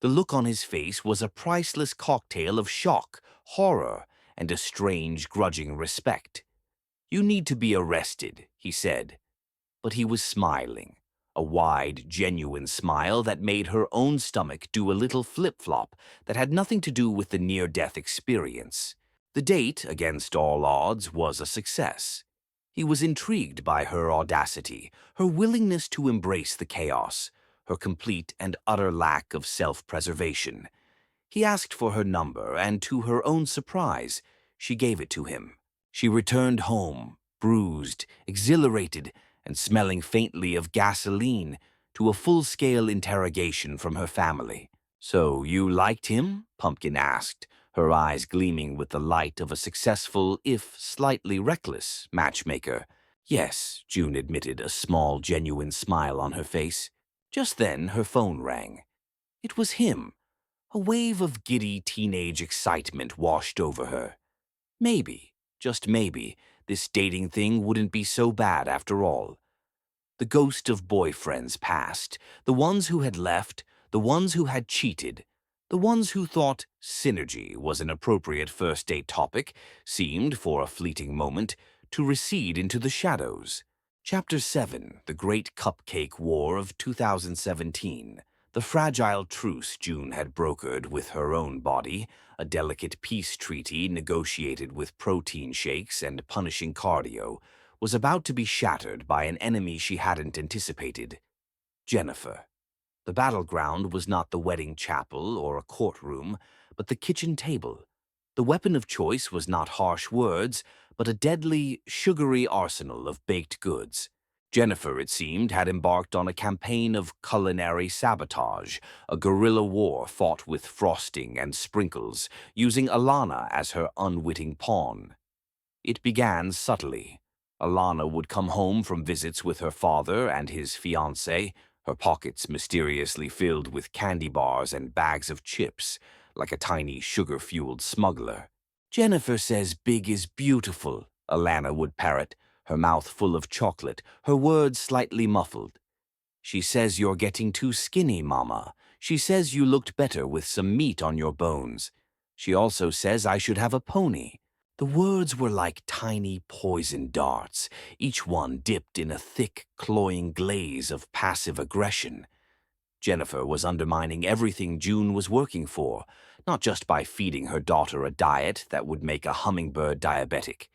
The look on his face was a priceless cocktail of shock, horror, and a strange, grudging respect. "You need to be arrested," he said. But he was smiling, a wide, genuine smile that made her own stomach do a little flip-flop that had nothing to do with the near-death experience. The date, against all odds, was a success. He was intrigued by her audacity, her willingness to embrace the chaos, her complete and utter lack of self-preservation. He asked for her number, and to her own surprise, she gave it to him. She returned home, bruised, exhilarated, and smelling faintly of gasoline, to a full-scale interrogation from her family. "So you liked him?" Pumpkin asked, her eyes gleaming with the light of a successful, if slightly reckless, matchmaker. "Yes," June admitted, a small, genuine smile on her face. Just then, her phone rang. It was him. A wave of giddy teenage excitement washed over her. Maybe, just maybe, this dating thing wouldn't be so bad after all. The ghost of boyfriends passed, the ones who had left, the ones who had cheated, the ones who thought synergy was an appropriate first-date topic seemed, for a fleeting moment, to recede into the shadows. Chapter 7, The Great Cupcake War of 2017. The fragile truce June had brokered with her own body, a delicate peace treaty negotiated with protein shakes and punishing cardio, was about to be shattered by an enemy she hadn't anticipated. Jennifer. The battleground was not the wedding chapel or a courtroom, but the kitchen table. The weapon of choice was not harsh words, but a deadly, sugary arsenal of baked goods. Jennifer, it seemed, had embarked on a campaign of culinary sabotage, a guerrilla war fought with frosting and sprinkles, using Alana as her unwitting pawn. It began subtly. Alana would come home from visits with her father and his fiancée, her pockets mysteriously filled with candy bars and bags of chips, like a tiny sugar-fueled smuggler. "Jennifer says big is beautiful," Alana would parrot, her mouth full of chocolate, her words slightly muffled. "She says you're getting too skinny, Mama. She says you looked better with some meat on your bones. She also says I should have a pony." The words were like tiny poison darts, each one dipped in a thick, cloying glaze of passive aggression. Jennifer was undermining everything June was working for, not just by feeding her daughter a diet that would make a hummingbird diabetic,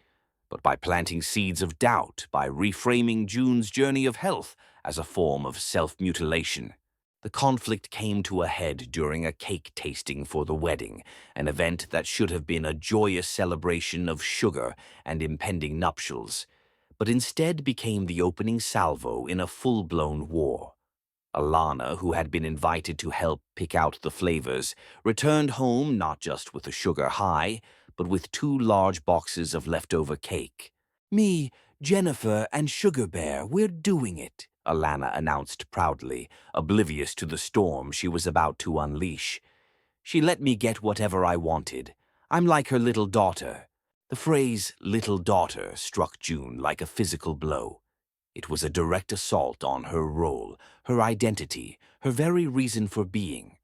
but by planting seeds of doubt, by reframing June's journey of health as a form of self-mutilation. The conflict came to a head during a cake tasting for the wedding, an event that should have been a joyous celebration of sugar and impending nuptials, but instead became the opening salvo in a full-blown war. Alana, who had been invited to help pick out the flavors, returned home not just with a sugar high, but with 2 large boxes of leftover cake. "Me, Jennifer, and Sugar Bear, we're doing it," Alana announced proudly, oblivious to the storm she was about to unleash. "She let me get whatever I wanted. I'm like her little daughter." The phrase "little daughter" struck June like a physical blow. It was a direct assault on her role, her identity, her very reason for being.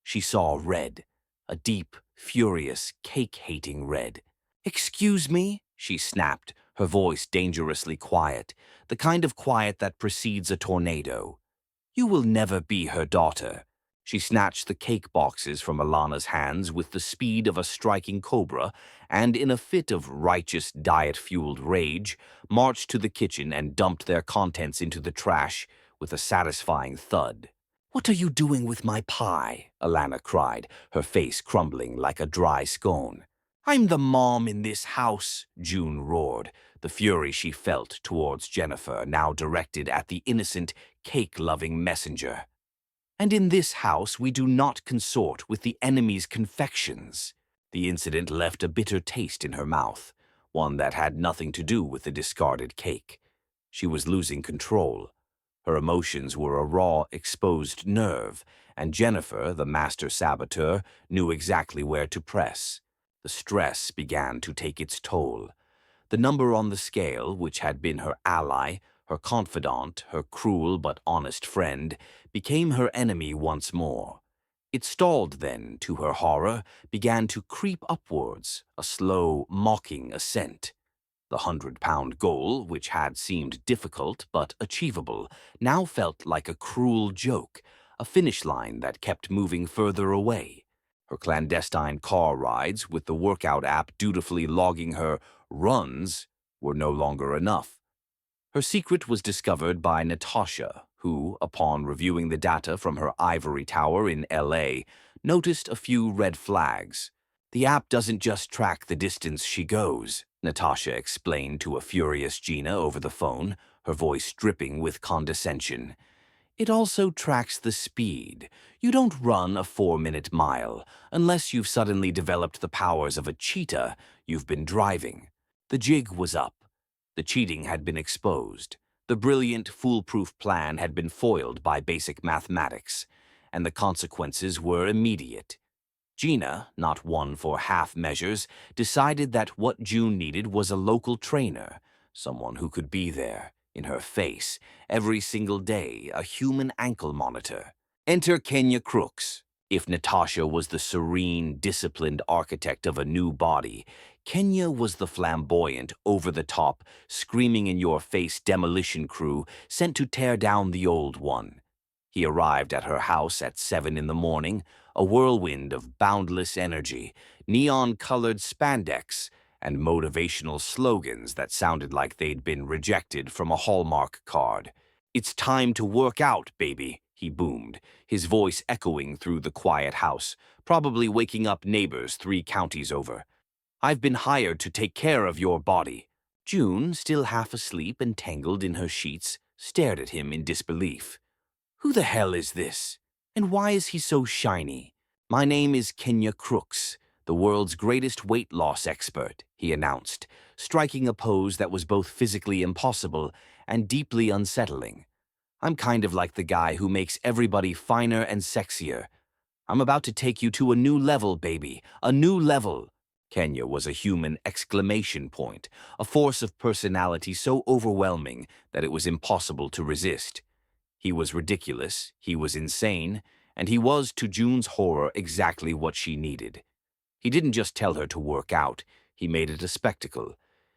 She saw red, a deep, furious, cake-hating red. "Excuse me?" she snapped, her voice dangerously quiet, the kind of quiet that precedes a tornado. "You will never be her daughter." She snatched the cake boxes from Alana's hands with the speed of a striking cobra and, in a fit of righteous diet-fueled rage, marched to the kitchen and dumped their contents into the trash with a satisfying thud. "What are you doing with my pie?" Alana cried, her face crumbling like a dry scone. "I'm the mom in this house," June roared, the fury she felt towards Jennifer now directed at the innocent, cake-loving messenger. "And in this house we do not consort with the enemy's confections." The incident left a bitter taste in her mouth, one that had nothing to do with the discarded cake. She was losing control. Her emotions were a raw, exposed nerve, and Jennifer, the master saboteur, knew exactly where to press. The stress began to take its toll. The number on the scale, which had been her ally, her confidant, her cruel but honest friend, became her enemy once more. It stalled then, to her horror, began to creep upwards, a slow, mocking ascent. The 100-pound goal, which had seemed difficult but achievable, now felt like a cruel joke, a finish line that kept moving further away. Her clandestine car rides, with the workout app dutifully logging her runs, were no longer enough. Her secret was discovered by Natasha, who, upon reviewing the data from her ivory tower in LA, noticed a few red flags. The app doesn't just track the distance she goes, Natasha explained to a furious Gina over the phone, her voice dripping with condescension. It also tracks the speed. You don't run a 4-minute mile. Unless you've suddenly developed the powers of a cheetah, you've been driving. The jig was up. The cheating had been exposed. The brilliant, foolproof plan had been foiled by basic mathematics, and the consequences were immediate. Gina, not one for half measures, decided that what June needed was a local trainer, someone who could be there, in her face, every single day, a human ankle monitor. Enter Kenya Crooks. If Natasha was the serene, disciplined architect of a new body, Kenya was the flamboyant, over-the-top, screaming-in-your-face demolition crew sent to tear down the old one. He arrived at her house at 7 in the morning, a whirlwind of boundless energy, neon-colored spandex, and motivational slogans that sounded like they'd been rejected from a Hallmark card. "It's time to work out, baby," he boomed, his voice echoing through the quiet house, probably waking up neighbors 3 counties over. "I've been hired to take care of your body." June, still half asleep and tangled in her sheets, stared at him in disbelief. "Who the hell is this? And why is he so shiny?" "My name is Kenya Crooks, the world's greatest weight loss expert," he announced, striking a pose that was both physically impossible and deeply unsettling. "I'm kind of like the guy who makes everybody finer and sexier. I'm about to take you to a new level, baby, a new level." Kenya was a human exclamation point, a force of personality so overwhelming that it was impossible to resist. He was ridiculous, he was insane, and he was, to June's horror, exactly what she needed. He didn't just tell her to work out, he made it a spectacle.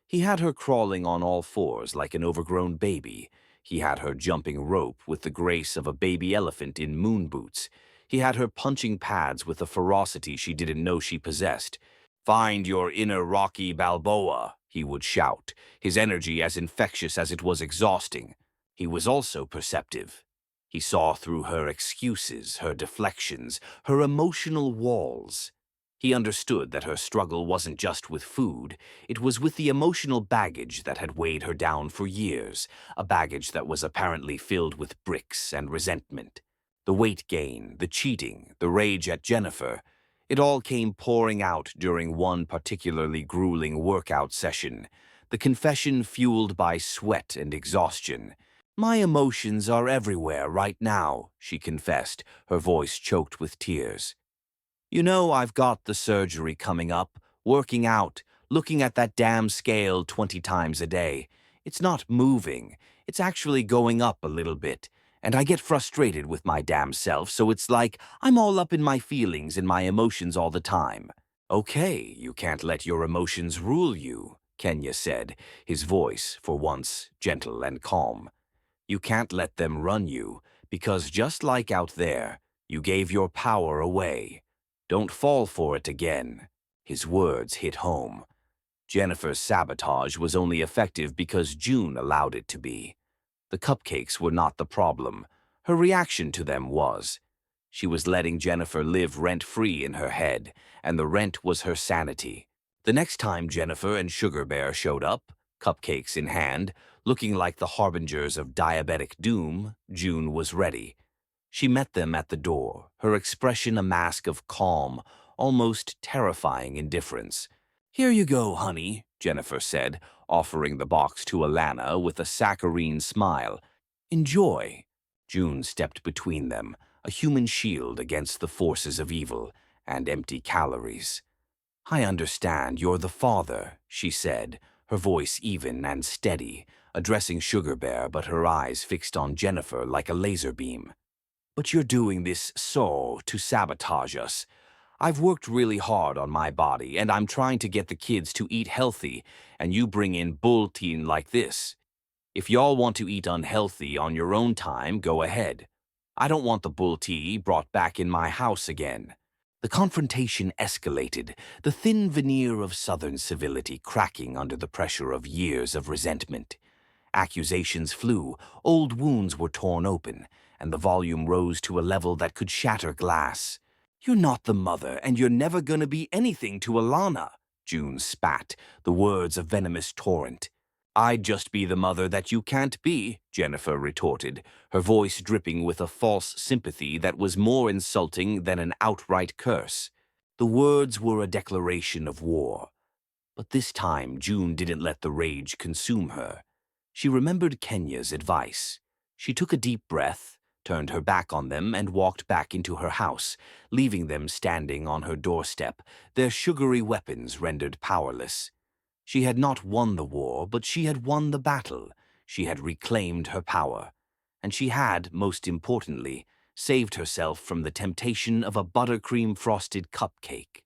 He had her crawling on all fours like an overgrown baby. He had her jumping rope with the grace of a baby elephant in moon boots. He had her punching pads with a ferocity she didn't know she possessed. "Find your inner Rocky Balboa," he would shout, his energy as infectious as it was exhausting. He was also perceptive. He saw through her excuses, her deflections, her emotional walls. He understood that her struggle wasn't just with food, it was with the emotional baggage that had weighed her down for years, a baggage that was apparently filled with bricks and resentment. The weight gain, the cheating, the rage at Jennifer, it all came pouring out during one particularly grueling workout session, the confession fueled by sweat and exhaustion. "My emotions are everywhere right now," she confessed, her voice choked with tears. "You know, I've got the surgery coming up, working out, looking at that damn scale 20 times a day. It's not moving, it's actually going up a little bit, and I get frustrated with my damn self, so it's like I'm all up in my feelings and my emotions all the time." "Okay, you can't let your emotions rule you," Kenya said, his voice, for once, gentle and calm. "You can't let them run you, because just like out there, you gave your power away. Don't fall for it again." His words hit home. Jennifer's sabotage was only effective because June allowed it to be. The cupcakes were not the problem. Her reaction to them was. She was letting Jennifer live rent-free in her head, and the rent was her sanity. The next time Jennifer and Sugar Bear showed up, cupcakes in hand, looking like the harbingers of diabetic doom, June was ready. She met them at the door, her expression a mask of calm, almost terrifying indifference. "Here you go, honey," Jennifer said, offering the box to Alana with a saccharine smile. "Enjoy." June stepped between them, a human shield against the forces of evil and empty calories. "I understand you're the father," she said, her voice even and steady, addressing Sugar Bear but her eyes fixed on Jennifer like a laser beam. But you're doing this to sabotage us. I've worked really hard on my body, and I'm trying to get the kids to eat healthy, and you bring in bull-teen like this. If y'all want to eat unhealthy on your own time, go ahead. I don't want the bull tea brought back in my house again. The confrontation escalated, the thin veneer of Southern civility cracking under the pressure of years of resentment. Accusations flew, old wounds were torn open, and the volume rose to a level that could shatter glass. You're not the mother, and you're never gonna be anything to Alana, June spat, the words a venomous torrent. I'd just be the mother that you can't be, Jennifer retorted, her voice dripping with a false sympathy that was more insulting than an outright curse. The words were a declaration of war. But this time June didn't let the rage consume her. She remembered Kenya's advice. She took a deep breath, turned her back on them, and walked back into her house, leaving them standing on her doorstep, their sugary weapons rendered powerless. She had not won the war, but she had won the battle. She had reclaimed her power. And she had, most importantly, saved herself from the temptation of a buttercream-frosted cupcake.